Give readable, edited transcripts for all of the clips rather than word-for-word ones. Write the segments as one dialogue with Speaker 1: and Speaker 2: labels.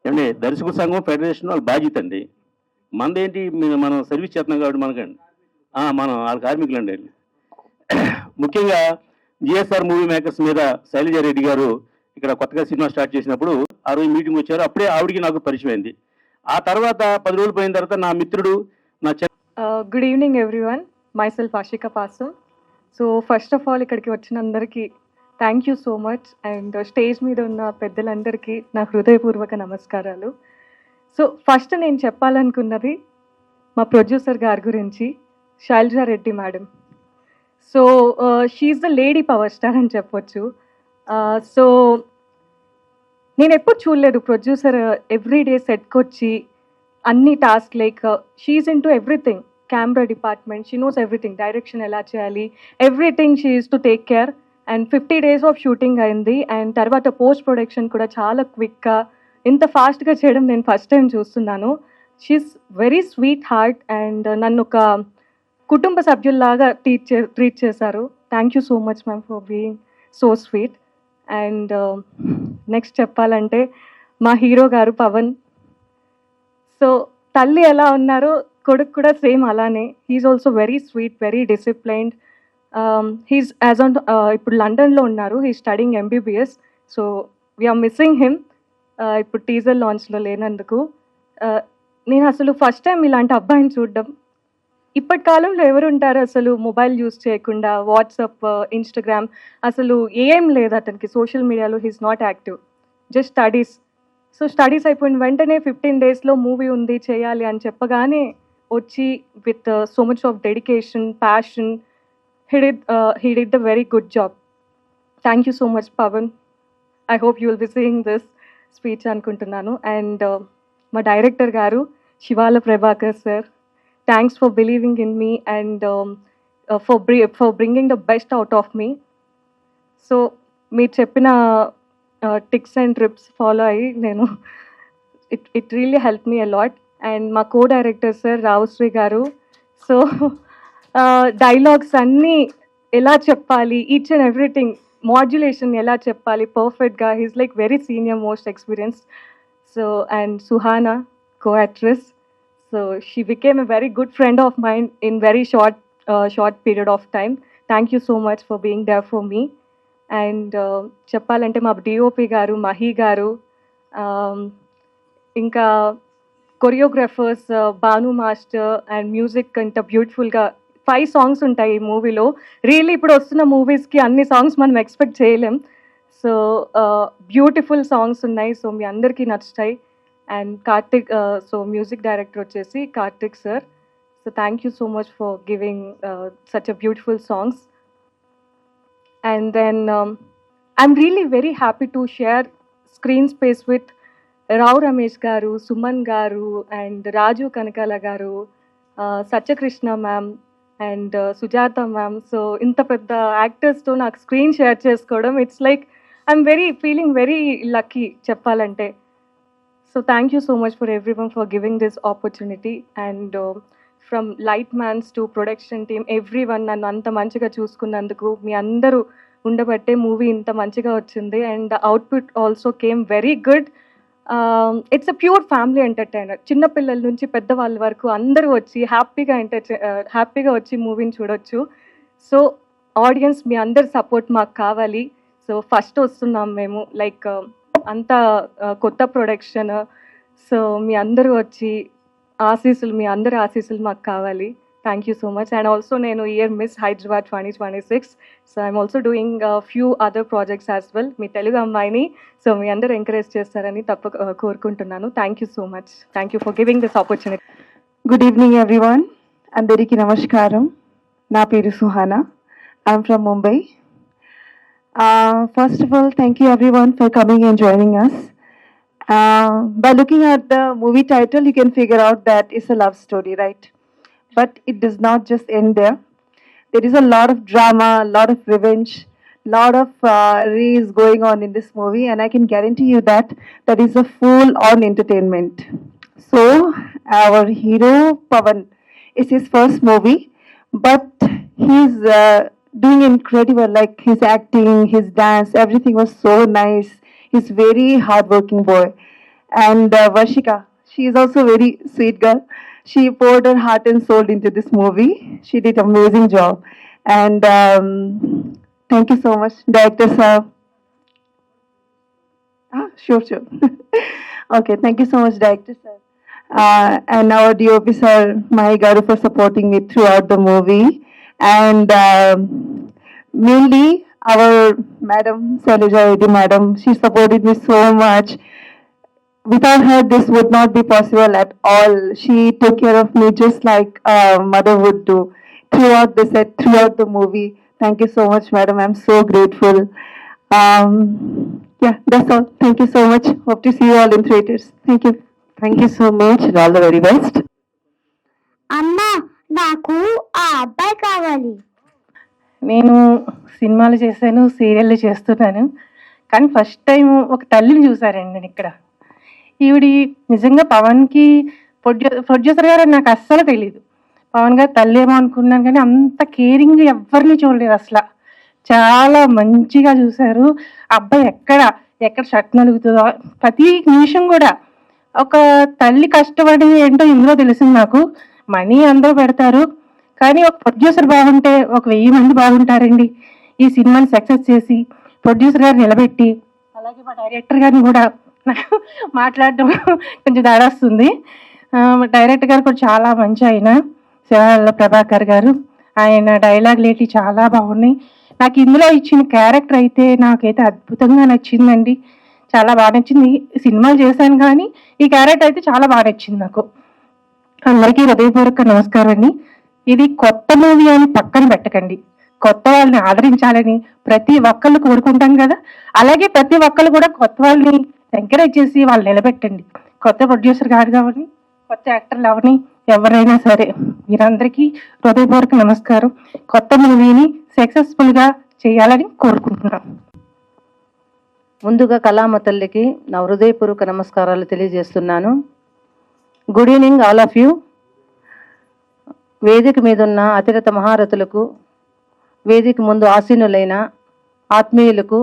Speaker 1: ఏమండి దర్శకుల సంఘం ఫెడరేషన్ వాళ్ళ బాధ్యత అండి. మనదేంటి మనం సర్వీస్ చేస్తున్నాం కాబట్టి మనకండి మనం వాళ్ళ కార్మికులండి. ముఖ్యంగా జిఎస్ఆర్ మూవీ మేకర్స్ మీద శైలజారెడ్డి గారు ఇక్కడ కొత్తగా సినిమా స్టార్ట్ చేసినప్పుడు ఆ రోజు మీటింగ్ వచ్చారు. అప్పుడే ఆవిడికి నాకు పరిచయం అయింది. ఆ తర్వాత 10 రోజులు పోయిన తర్వాత నా మిత్రుడు నా
Speaker 2: good evening everyone, my self Ashika pass. So first of all ఇక్కడికి వచ్చిన అందరికీ thank you so much. And stage మీద ఉన్న పెద్దలందరికీ నా హృదయపూర్వక నమస్కారాలు. సో ఫస్ట్ నేను చెప్పాలనుకున్నది మా ప్రొడ్యూసర్ గారి గురించి, Sailaja Reddy madam. So she's the lady power star అని చెప్పొచ్చు. సో నేను ఎప్పుడు చూడలేదు ప్రొడ్యూసర్ ఎవ్రీడే సెట్కి వచ్చి అన్ని task like she in to everything. Camera department, she knows everything, direction ఎలా చేయాలి, everything she is to take care. And 50 days of shooting అయింది. అండ్ తర్వాత పోస్ట్ ప్రొడక్షన్ కూడా చాలా క్విక్గా, ఇంత ఫాస్ట్గా చేయడం నేను ఫస్ట్ టైం చూస్తున్నాను. She's very sweet heart and నన్ను ఒక కుటుంబ సభ్యుల్లాగా ట్రీట్ చేశారు. Thank you so much ma'am for being so sweet. And next చెప్పాలంటే మా హీరో గారు పవన్. సో తల్లి ఎలా ఉన్నారో కొడుకు కూడా సేమ్ అలానే. He's also very sweet, very disciplined. He's as on ఇప్పుడు లండన్లో ఉన్నారు. He studying MBBS. So we're missing him ఇప్పుడు టీజర్ లాంచ్లో లేనందుకు. నేను అసలు ఫస్ట్ టైం ఇలాంటి అబ్బాయిని చూడడం. ఇప్పటి కాలంలో ఎవరు ఉంటారు అసలు మొబైల్ యూజ్ చేయకుండా, వాట్సాప్, ఇన్స్టాగ్రామ్, అసలు ఏం లేదు అతనికి సోషల్ మీడియాలో. He's not active, just studies. So studies అయిపోయిన వెంటనే 15 daysలో మూవీ ఉంది చేయాలి అని చెప్పగానే వచ్చి with so much of dedication, passion, he did the very good job. Thank you so much Pavan. I hope you will be seeing this speech అనుకుంటున్నాను. And మా director గారు Shivala Prabhakar sir, thanks for believing in me and for bringing the best out of me. So మీరు చెప్పిన tricks and tips follow అయ్యి నేను it really help me a lot. And మా co director sir రావుశ్రీ గారు. So dialogues అన్నీ ఎలా చెప్పాలి, ఈచ్ అండ్ ఎవ్రీథింగ్, మాడ్యులేషన్ ఎలా చెప్పాలి పర్ఫెక్ట్గా. He's like very senior, most experienced. So and Suhana co actress. So she became a very good friend of mind in very short period of time. Thank you so much for being there for me. And చెప్పాలంటే మా DOP గారు మహి గారు, ఇంకా choreographers Bhanu master and music అంత బ్యూటిఫుల్గా 5 songs ఉంటాయి ఈ మూవీలో. రియల్లీ ఇప్పుడు వస్తున్న మూవీస్కి అన్ని సాంగ్స్ మనం ఎక్స్పెక్ట్ చేయలేం. సో బ్యూటిఫుల్ సాంగ్స్ ఉన్నాయి. సో మీ అందరికీ నచ్చుతాయి. And Karthik, so music director వచ్చేసి Karthik sir. So thank you so much for giving such a beautiful songs. And then I'm really very happy to share screen space with Rao Ramesh garu, Suman garu and Raju Kanakala garu, Satyakrishna ma'am and Sujatha ma'am. So ఇంత పెద్ద యాక్టర్స్తో నాకు screen share చేసుకోవడం, it's like I'm feeling very lucky చెప్పాలంటే. So thank you so much for everyone for giving this opportunity. And from light man's to production team, everyone నన్ను అంత మంచిగా చూసుకున్నందుకు, మీ అందరూ ఉండబట్టే మూవీ ఇంత మంచిగా వచ్చింది. And output also came very good. It's a pure family entertainer. చిన్నపిల్లల నుంచి పెద్దవాళ్ళ వరకు అందరూ వచ్చి హ్యాపీగా వచ్చి మూవీని చూడొచ్చు. సో ఆడియన్స్ మీ అందరి సపోర్ట్ మాకు కావాలి. సో ఫస్ట్ వస్తున్నాం మేము, లైక్ అంతా కొత్త ప్రొడక్షన్. సో మీ అందరూ వచ్చి మీ అందరి ఆశీస్సులు మాకు కావాలి. Thank you so much. And also నేను year miss Hyderabad 2026. So I'm also doing few other projects as well. మీ తెలుగు అమ్మాయిని సో మీ అందరూ ఎంకరేజ్ చేస్తారని కోరుకుంటున్నాను. Thank you so much. Thank you for giving this opportunity.
Speaker 3: Good evening everyone. అందరికీ నమస్కారం. నా పేరు Suhana. I'm from Mumbai. First of all, thank you everyone for coming and joining us. By looking at the movie title, you can figure out that it's a love story, right? But it does not just end there. There is a lot of drama, a lot of revenge, lot of race going on in this movie, and I can guarantee you that that is a full-on entertainment. So, our hero Pavan, it's his first movie, but he's doing incredible. Like his acting, his dance, everything was so nice. He's very hardworking boy. And Varshika, she is also very sweet girl. She poured her heart and soul into this movie. She did amazing job. And thank you so much, director sir. Sure. Okay, thank you so much, director sir. And our DOP sir, Mahi Garu, for supporting me throughout the movie. And mainly our madam, Sailaja Reddy madam, she supported me so much. Without her, this would not be possible at all. She took care of me just like a mother would do throughout the set, throughout the movie. Thank you so much, madam. I'm so grateful. Yeah, that's all. Thank you so much. Hope to see you all in theaters. Thank you.
Speaker 4: Thank you so much, all the very best.
Speaker 5: అమ్మా నాకు ఆ అబ్బాయి కావాలి.
Speaker 6: నేను సినిమాలు చేశాను, సీరియళ్ళు చేస్తున్నాను, కానీ ఫస్ట్ టైం ఒక తల్లిని చూసారండి నేను ఇక్కడ. ఈవిడి నిజంగా పవన్కి ప్రొడ్యూసర్ గారు నాకు అస్సలు తెలియదు. పవన్ గారు తల్లి ఏమో అనుకున్నాను, కానీ అంత కేరింగ్ ఎవరిని చూడలేదు అసలు. చాలా మంచిగా చూశారు. అబ్బాయి ఎక్కడ షర్ట్ నలుగుతుందో ప్రతి నిమిషం కూడా. ఒక తల్లి కష్టపడేది ఏంటో ఇందులో తెలిసింది నాకు. మనీ అందరూ పెడతారు, కానీ ఒక ప్రొడ్యూసర్ బాగుంటే 1000 మంది బాగుంటారండి. ఈ సినిమాని సక్సెస్ చేసి ప్రొడ్యూసర్ గారు నిలబెట్టి, అలాగే మా డైరెక్టర్ గారిని కూడా మాట్లాడడం కొంచెం దాడొస్తుంది. డైరెక్టర్ గారు కూడా చాలా మంచి ఆయన, శివాల ప్రభాకర్ గారు. ఆయన డైలాగ్ లేటి చాలా బాగున్నాయి. నాకు ఇందులో ఇచ్చిన క్యారెక్టర్ అయితే నాకైతే అద్భుతంగా నచ్చిందండి. చాలా బాగా నచ్చింది. సినిమాలు చేశాను కానీ ఈ క్యారెక్టర్ అయితే చాలా బాగా నచ్చింది నాకు. అందరికీ హృదయపూర్వక నమస్కారం అండి. ఇది కొత్త మూవీ అని పక్కన పెట్టకండి. కొత్త వాళ్ళని ఆదరించాలని ప్రతి ఒక్కళ్ళు కోరుకుంటాం కదా, అలాగే ప్రతి ఒక్కళ్ళు కూడా కొత్త వాళ్ళని ఎంకరేజ్ చేసి వాళ్ళు నిలబెట్టండి. కొత్త ప్రొడ్యూసర్ గారు కావాలి, కొత్త యాక్టర్లు అవని ఎవరైనా సరే, మీరందరికీ హృదయపూర్వక నమస్కారం. కొత్త మూవీని సక్సెస్ఫుల్గా చేయాలని కోరుకుంటున్నాం.
Speaker 4: ముందుగా కళామ తల్లికి నా హృదయపూర్వక నమస్కారాలు తెలియజేస్తున్నాను. Good evening all of you. వేదిక మీద ఉన్న అతిరథ మహారథులకు, వేదిక ముందు ఆసీనులైన ఆత్మీయులకు,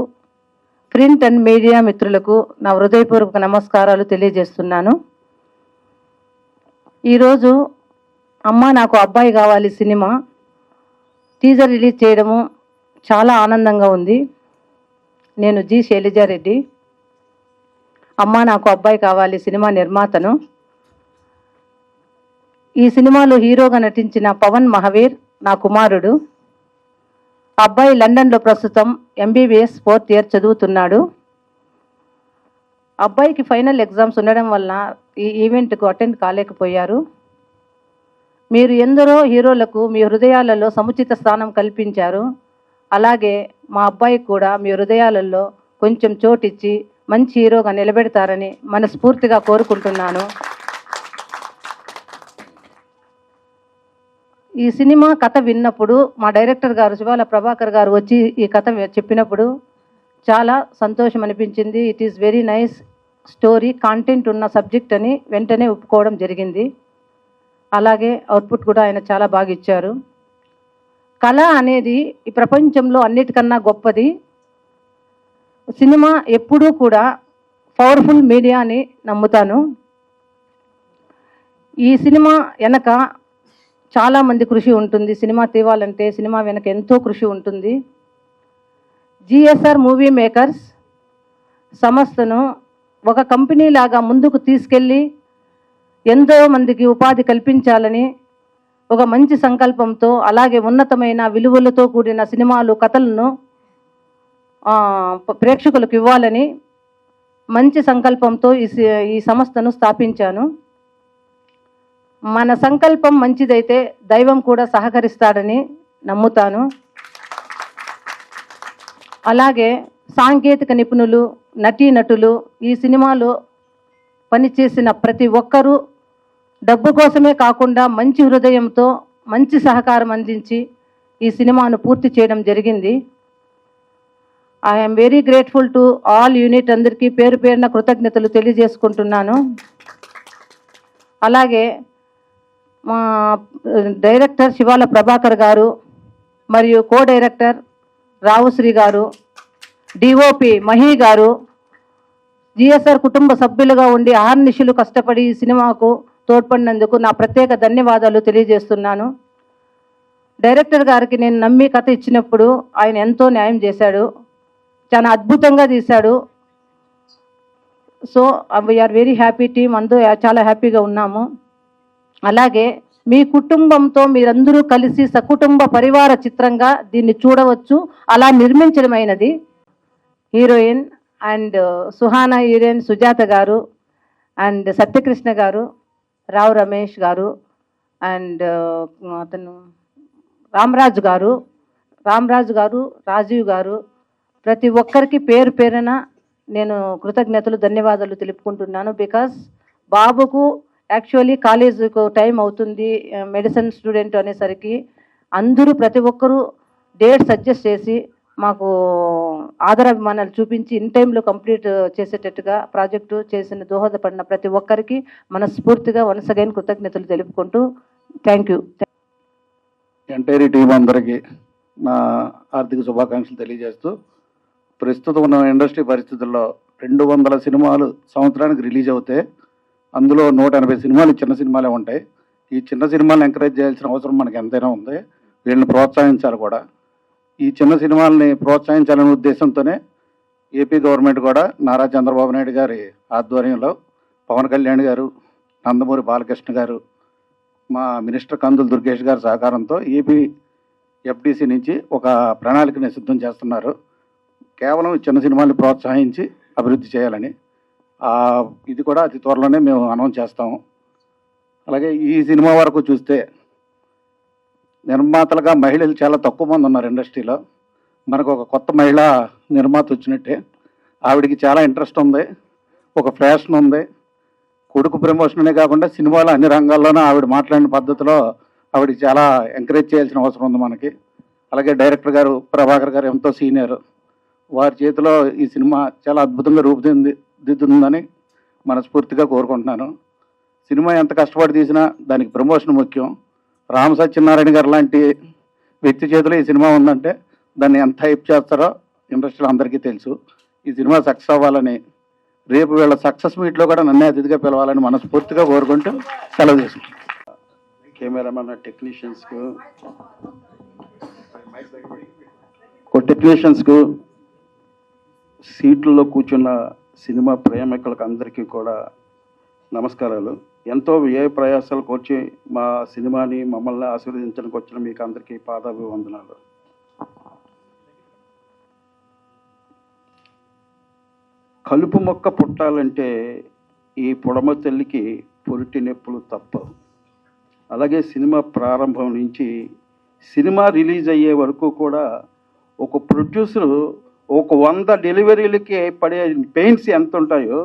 Speaker 4: ప్రింట్ అండ్ మీడియా మిత్రులకు నా హృదయపూర్వక నమస్కారాలు తెలియజేస్తున్నాను. ఈరోజు అమ్మ నాకు అబ్బాయి కావాలి సినిమా టీజర్ రిలీజ్ చేయడము చాలా ఆనందంగా ఉంది. నేను జి శైలజారెడ్డి, అమ్మ నాకు అబ్బాయి కావాలి సినిమా నిర్మాతను. ఈ సినిమాలో హీరోగా నటించిన పవన్ మహావీర్ నా కుమారుడు. అబ్బాయి లండన్లో ప్రస్తుతం MBBS 4th ఇయర్ చదువుతున్నాడు. అబ్బాయికి ఫైనల్ ఎగ్జామ్స్ ఉండడం వల్ల ఈ ఈవెంట్కు అటెండ్ కాలేకపోయారు. మీరు ఎందరో హీరోలకు మీ హృదయాలలో సముచిత స్థానం కల్పించారు. అలాగే మా అబ్బాయికి కూడా మీ హృదయాలలో కొంచెం చోటిచ్చి మంచి హీరోగా నిలబెడతారని మనస్ఫూర్తిగా కోరుకుంటున్నాను. ఈ సినిమా కథ విన్నప్పుడు మా డైరెక్టర్ గారు శివాల ప్రభాకర్ గారు వచ్చి ఈ కథ చెప్పినప్పుడు చాలా సంతోషం అనిపించింది. It is very nice story, content ఉన్న సబ్జెక్ట్ అని వెంటనే ఒప్పుకోవడం జరిగింది. అలాగే అవుట్పుట్ కూడా ఆయన చాలా బాగా ఇచ్చారు. కళ అనేది ఈ ప్రపంచంలో అన్నిటికన్నా గొప్పది. సినిమా ఎప్పుడూ కూడా పవర్ఫుల్ మీడియా అని నమ్ముతాను. ఈ సినిమా వెనక చాలామంది కృషి ఉంటుంది. సినిమా తీవాలంటే సినిమా వెనక ఎంతో కృషి ఉంటుంది. GSR మూవీ మేకర్స్ సంస్థను ఒక కంపెనీ లాగా ముందుకు తీసుకెళ్ళి ఎంతో మందికి ఉపాధి కల్పించాలని ఒక మంచి సంకల్పంతో, అలాగే ఉన్నతమైన విలువలతో కూడిన సినిమాలు, కథలను ప్రేక్షకులకు ఇవ్వాలని మంచి సంకల్పంతో ఈ సంస్థను స్థాపించాను. మన సంకల్పం మంచిదైతే దైవం కూడా సహకరిస్తాడని నమ్ముతాను. అలాగే సాంకేతిక నిపుణులు, నటీనటులు, ఈ సినిమాలో పనిచేసిన ప్రతి ఒక్కరూ డబ్బు కోసమే కాకుండా మంచి హృదయంతో మంచి సహకారం అందించి ఈ సినిమాను పూర్తి చేయడం జరిగింది. I'm very grateful to all unit అందరికీ పేరు పేరున కృతజ్ఞతలు తెలియజేసుకుంటున్నాను. అలాగే మా డైరెక్టర్ శివాల ప్రభాకర్ గారు మరియు కో డైరెక్టర్ రావుశ్రీ గారు, DOP మహి గారు, జిఎస్ఆర్ కుటుంబ సభ్యులుగా ఉండి ఆర్నిశలు కష్టపడి ఈ సినిమాకు తోడ్పడినందుకు నా ప్రత్యేక ధన్యవాదాలు తెలియజేస్తున్నాను. డైరెక్టర్ గారికి నేను నమ్మి కథ ఇచ్చినప్పుడు ఆయన ఎంతో న్యాయం చేశాడు, చాలా అద్భుతంగా తీశాడు. So we're very happy team, అందరూ చాలా హ్యాపీగా ఉన్నాము. అలాగే మీ కుటుంబంతో మీరందరూ కలిసి సకుటుంబ పరివార చిత్రంగా దీన్ని చూడవచ్చు. అలా నిర్మించడమైనది. Heroine and Suhana heroine Sujatha garu and Satyakrishna గారు, రావు రమేష్ గారు అండ్ అతను రామరాజు గారు, రాజీవ్ గారు, ప్రతి ఒక్కరికి పేరు పేరున నేను కృతజ్ఞతలు ధన్యవాదాలు తెలుపుకుంటున్నాను. బికాస్ బాబుకు యాక్చువల్లీ కాలేజీకు టైం అవుతుంది, మెడిసిన్ స్టూడెంట్ అనేసరికి అందరూ ప్రతి ఒక్కరూ డేట్స్ అడ్జస్ట్ చేసి మాకు ఆదరాభిమానాలు చూపించి ఇన్ టైంలో కంప్లీట్ చేసేటట్టుగా ప్రాజెక్టు చేసిన దోహదపడిన ప్రతి ఒక్కరికి మనస్ఫూర్తిగా వన్స్ అగైన్ కృతజ్ఞతలు తెలుపుకుంటూ థ్యాంక్ యూ.
Speaker 7: ఎంటైరీ టీం అందరికీ నా ఆర్థిక శుభాకాంక్షలు తెలియజేస్తూ, ప్రస్తుతం ఉన్న ఇండస్ట్రీ పరిస్థితుల్లో 200 సినిమాలు సంవత్సరానికి రిలీజ్ అవుతాయి. అందులో 180 సినిమాలు చిన్న సినిమాలే ఉంటాయి. ఈ చిన్న సినిమాలను ఎంకరేజ్ చేయాల్సిన అవసరం మనకి ఎంతైనా ఉంది. వీళ్ళని ప్రోత్సహించాలి కూడా. ఈ చిన్న సినిమాలని ప్రోత్సహించాలనే ఉద్దేశంతోనే ఏపీ గవర్నమెంట్ కూడా నారా చంద్రబాబు నాయుడు గారి ఆధ్వర్యంలో పవన్ కళ్యాణ్ గారు, నందమూరి బాలకృష్ణ గారు, మా మినిస్టర్ కందులు దుర్గేష్ గారి సహకారంతో ఏపీ ఎఫ్డిసి నుంచి ఒక ప్రణాళికని సిద్ధం చేస్తున్నారు. కేవలం చిన్న సినిమాల్ని ప్రోత్సహించి అభివృద్ధి చేయాలని. ఇది కూడా అతి త్వరలోనే మేము అనౌన్స్ చేస్తాము. అలాగే ఈ సినిమా వరకు చూస్తే నిర్మాతలుగా మహిళలు చాలా తక్కువ మంది ఉన్నారు ఇండస్ట్రీలో. మనకు ఒక కొత్త మహిళా నిర్మాత వచ్చినట్టే. ఆవిడికి చాలా ఇంట్రెస్ట్ ఉంది, ఒక ఫ్యాషన్ ఉంది. కొడుకు ప్రమోషనే కాకుండా సినిమాలో అన్ని రంగాల్లోనూ ఆవిడ మాట్లాడిన పద్ధతిలో ఆవిడకి చాలా ఎంకరేజ్ చేయాల్సిన అవసరం ఉంది మనకి. అలాగే డైరెక్టర్ గారు ప్రభాకర్ గారు ఎంతో సీనియర్, వారి చేతిలో ఈ సినిమా చాలా అద్భుతంగా రూపుదిద్దుతుందని మనస్ఫూర్తిగా కోరుకుంటున్నాను. సినిమా ఎంత కష్టపడి తీసినా దానికి ప్రమోషన్ ముఖ్యం. రామ సత్యనారాయణ గారు లాంటి వ్యక్తి చేతిలో ఈ సినిమా ఉందంటే దాన్ని ఎంత హైప్ చేస్తారో ఇండస్ట్రీలో అందరికీ తెలుసు. ఈ సినిమా సక్సెస్ అవ్వాలని, రేపు వీళ్ళ సక్సెస్ మీట్లో కూడా నన్నే అతిథిగా పిలవాలని మనస్ఫూర్తిగా కోరుకుంటూ సెలవు తీసుకుంటాం. కెమెరామెన్ టెక్నీషియన్స్కు సీట్లలో కూర్చున్న సినిమా ప్రేమికులకు అందరికీ కూడా నమస్కారాలు. ఎంతో వ్యయ ప్రయాసాలకు వచ్చి మా సినిమాని మమ్మల్ని ఆశీర్వదించడానికి వచ్చిన మీకు అందరికీ పాదాభివందనాలు. కలుపు మొక్క పుట్టాలంటే ఈ పొడమ తల్లికి పొరిటి నొప్పులు తప్పవు. అలాగే సినిమా ప్రారంభం నుంచి సినిమా రిలీజ్ అయ్యే వరకు కూడా ఒక ప్రొడ్యూసరు ఒక 100 డెలివరీలకి పడే పెయిన్స్ ఎంత ఉంటాయో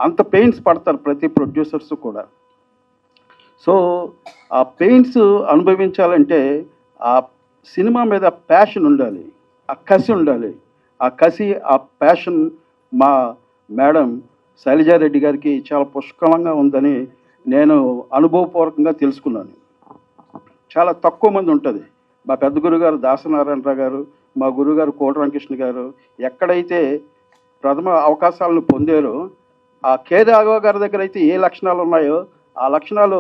Speaker 7: అంత పెయిన్స్ పడతారు ప్రతి ప్రొడ్యూసర్స్ కూడా. సో ఆ పెయిన్స్ అనుభవించాలంటే ఆ సినిమా మీద ప్యాషన్ ఉండాలి, ఆ కసి ఉండాలి. ఆ కసి, ఆ ప్యాషన్ మా మేడం శైలజారెడ్డి గారికి చాలా పుష్కలంగా ఉందని నేను అనుభవపూర్వకంగా తెలుసుకున్నాను. చాలా తక్కువ మంది ఉంటుంది. మా పెద్ద గురుగారు దాసనారాయణరావు గారు, మా గురుగారు కోటరామకృష్ణ గారు ఎక్కడైతే ప్రథమ అవకాశాలను పొందారో ఆ కె రాఘవ గారి దగ్గర అయితే ఏ లక్షణాలు ఉన్నాయో ఆ లక్షణాలు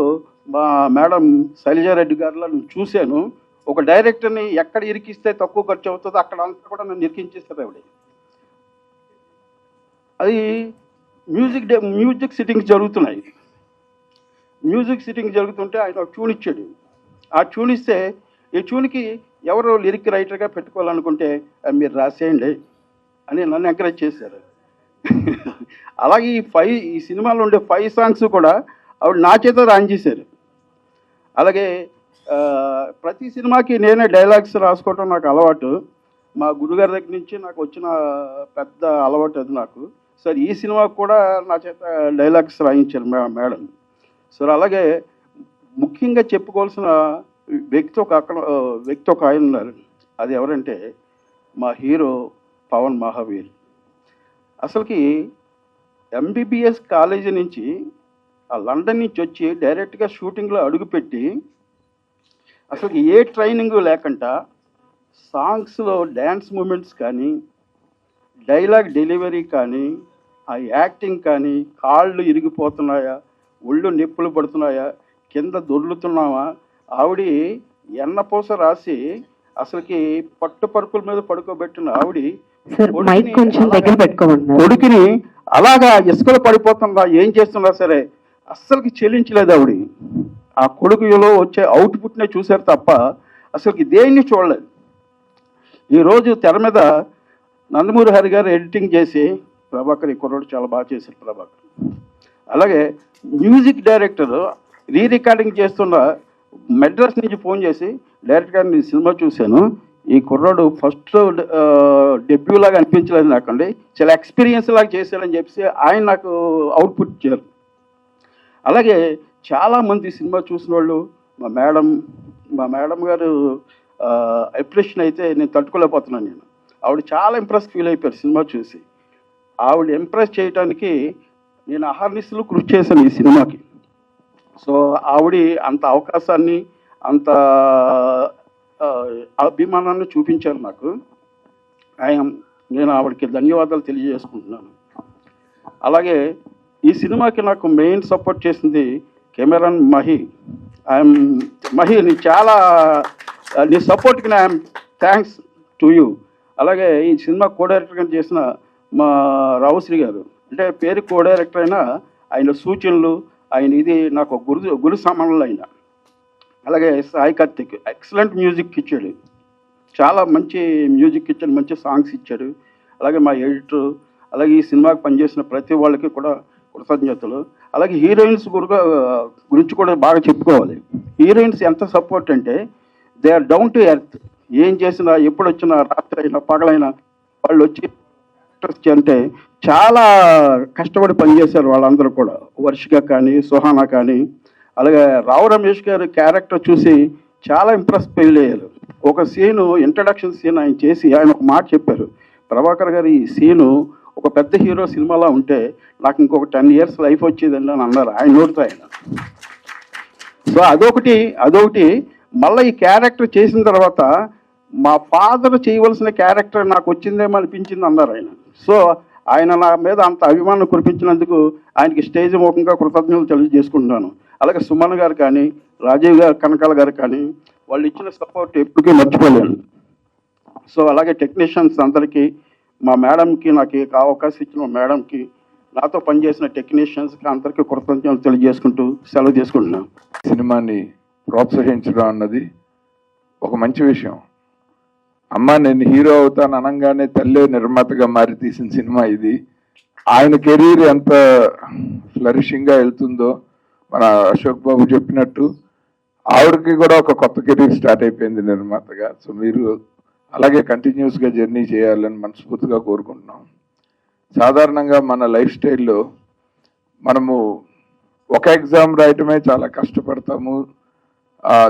Speaker 7: మా మేడం శైలజారెడ్డి గారిలో నేను చూశాను. ఒక డైరెక్టర్ని ఎక్కడ ఇరికిస్తే తక్కువ ఖర్చు అవుతుందో అక్కడ అంతా కూడా నన్ను ఇరికించేస్తారు ఆవిడ. అది మ్యూజిక్ సిట్టింగ్స్ జరుగుతున్నాయి. మ్యూజిక్ సిట్టింగ్ జరుగుతుంటే ఆయన ఒక ట్యూన్ ఇచ్చాడు. ఆ ట్యూన్ ఇస్తే ఈ ట్యూన్కి ఎవరో లిరిక్ రైటర్గా పెట్టుకోవాలనుకుంటే మీరు రాసేయండి అని నన్ను ఎంకరేజ్ చేశారు. అలాగే ఈ సినిమాలో ఉండే 5 సాంగ్స్ కూడా ఆవిడ నా చేత రాన్ చేశారు. అలాగే ప్రతి సినిమాకి నేనే డైలాగ్స్ రాసుకోవటం నాకు అలవాటు. మా గురుగారి దగ్గర నుంచి నాకు వచ్చిన పెద్ద అలవాటు అది నాకు. సార్ ఈ సినిమాకు కూడా నా చేత డైలాగ్స్ రాయించారు మేడం. సార్ అలాగే ముఖ్యంగా చెప్పుకోవాల్సిన వ్యక్తి ఒక ఆయన ఉన్నారు. అది ఎవరంటే మా హీరో పవన్ మహావీర్. అసలుకి ఎంబీబీఎస్ కాలేజీ నుంచి ఆ లండన్ నుంచి వచ్చి డైరెక్ట్గా షూటింగ్లో అడుగుపెట్టి అసలు ఏ ట్రైనింగ్ లేకుండా సాంగ్స్లో డ్యాన్స్ మూమెంట్స్ కానీ, డైలాగ్ డెలివరీ కానీ, ఆ యాక్టింగ్ కానీ కాళ్ళు ఇరిగిపోతున్నాయా, ఒళ్ళు నొప్పులు పడుతున్నాయా, కింద దొర్లుతున్నావా, ఆవిడ ఎన్నపూస రాసి అసలుకి పట్టు పరుపుల మీద పడుకోబెట్టిన ఆవిడ కొడుకుని అలాగా ఇసుకలు పడిపోతుందా, ఏం చేస్తున్నా సరే అస్సలకి చెల్లించలేదు ఆవిడ. ఆ కొడుకులో వచ్చే అవుట్పుట్నే చూశారు తప్ప అసలుకి దేన్ని చూడలేదు. ఈరోజు తెర మీద నందమూరి హరి గారు ఎడిటింగ్ చేసి ప్రభాకర్, ఈ కుర్రోడు చాలా బాగా చేశారు ప్రభాకర్. అలాగే మ్యూజిక్ డైరెక్టర్ రికార్డింగ్ చేస్తున్న మెడ్రాస్ నుంచి ఫోన్ చేసి, డైరెక్ట్ గారు నేను సినిమా చూశాను, ఈ కుర్రాడు ఫస్ట్ డెబ్యూ లాగా అనిపించలేదు నాకండి, చాలా ఎక్స్పీరియన్స్ లాగా చేశాడని చెప్పేసి ఆయన నాకు అవుట్పుట్ ఇచ్చారు. అలాగే చాలామంది సినిమా చూసిన వాళ్ళు, మా మేడం గారు అప్రిషియేషన్ అయితే నేను తట్టుకోలేకపోతున్నాను. ఆవిడ చాలా ఇంప్రెస్ ఫీల్ అయిపోయారు సినిమా చూసి. ఆవిడ ఇంప్రెస్ చేయడానికి నేను అహర్నిశలు కృషి చేశాను ఈ సినిమాకి. సో ఆవిడ అంత అవకాశాన్ని, అంత అభిమానాన్ని చూపించారు నాకు. నేను ఆవిడకి ధన్యవాదాలు తెలియజేసుకుంటున్నాను. అలాగే ఈ సినిమాకి నాకు మెయిన్ సపోర్ట్ చేసింది కెమెరాన్ మహి. మహి, నీ సపోర్ట్కి ఐఎమ్ థ్యాంక్స్ టు యూ. అలాగే ఈ సినిమా కో డైరెక్టర్గా చేసిన మా రావుశ్రీ గారు, అంటే పేరు కో డైరెక్టర్ అయినా ఆయన సూచనలు, ఆయన ఇది నాకు గురు సమానులు అయిన. అలాగే సాయి కార్తిక్ ఎక్సలెంట్ మ్యూజిక్ ఇచ్చాడు, చాలా మంచి మ్యూజిక్ ఇచ్చాడు, మంచి సాంగ్స్ ఇచ్చాడు. అలాగే మా ఎడిటర్, అలాగే ఈ సినిమాకి పనిచేసిన ప్రతి వాళ్ళకి కూడా కృతజ్ఞతలు. అలాగే హీరోయిన్స్ గురించి కూడా బాగా చెప్పుకోవాలి. హీరోయిన్స్ ఎంత సపోర్ట్ అంటే they are down to earth. ఏం చేసినా, ఎప్పుడు వచ్చినా, రాత్రి అయినా పగలైనా వాళ్ళు వచ్చి అంటే చాలా కష్టపడి పనిచేశారు వాళ్ళందరూ కూడా. వర్షిక కానీ, సుహానా కానీ. అలాగే రావు రమేష్ గారి క్యారెక్టర్ చూసి చాలా ఇంప్రెస్ ఫీల్ అయ్యారు. ఒక సీను, ఇంట్రడక్షన్ సీన్ ఆయన చేసి ఆయన ఒక మాట చెప్పారు, ప్రభాకర్ గారు ఈ సీను ఒక పెద్ద హీరో సినిమాలో ఉంటే నాకు ఇంకొక 10 years లైఫ్ వచ్చేదండి అని అన్నారు ఆయన నోటితో ఆయన. సో అదొకటి మళ్ళీ ఈ క్యారెక్టర్ చేసిన తర్వాత మా ఫాదర్ చేయవలసిన క్యారెక్టర్ నాకు వచ్చిందేమో అనిపించింది అన్నారు ఆయన. సో ఆయన నా మీద అంత అభిమానం కురిపించినందుకు ఆయనకి స్టేజ్ ముఖంగా కృతజ్ఞతలు తెలియజేసుకుంటున్నాను. అలాగే సుమన్ గారు కానీ, రాజీవ్ గారు, కనకాల గారు కానీ వాళ్ళు ఇచ్చిన సపోర్ట్ ఎప్పటికీ మర్చిపోలేను. సో అలాగే టెక్నీషియన్స్ అందరికీ, మా మేడంకి, నాకు అవకాశం ఇచ్చిన మా మేడంకి, నాతో పనిచేసిన టెక్నీషియన్స్కి అందరికీ కృతజ్ఞతలు తెలియజేసుకుంటూ సెలవు తీసుకుంటున్నాను.
Speaker 8: సినిమాని ప్రోత్సహించడం అన్నది ఒక మంచి విషయం. అమ్మ నేను హీరో అవుతాను అనగానే తల్లే నిర్మాతగా మారి తీసిన సినిమా ఇది. ఆయన కెరీర్ ఎంత ఫ్లరిషింగ్గా వెళ్తుందో మన అశోక్ బాబు చెప్పినట్టు ఆవిడకి కూడా ఒక కొత్త కెరీర్ స్టార్ట్ అయిపోయింది నిర్మాతగా. సో మీరు అలాగే కంటిన్యూస్గా జర్నీ చేయాలని మనస్ఫూర్తిగా కోరుకుంటున్నాం. సాధారణంగా మన లైఫ్ స్టైల్లో మనము ఒక ఎగ్జామ్ రాయటమే చాలా కష్టపడతాము,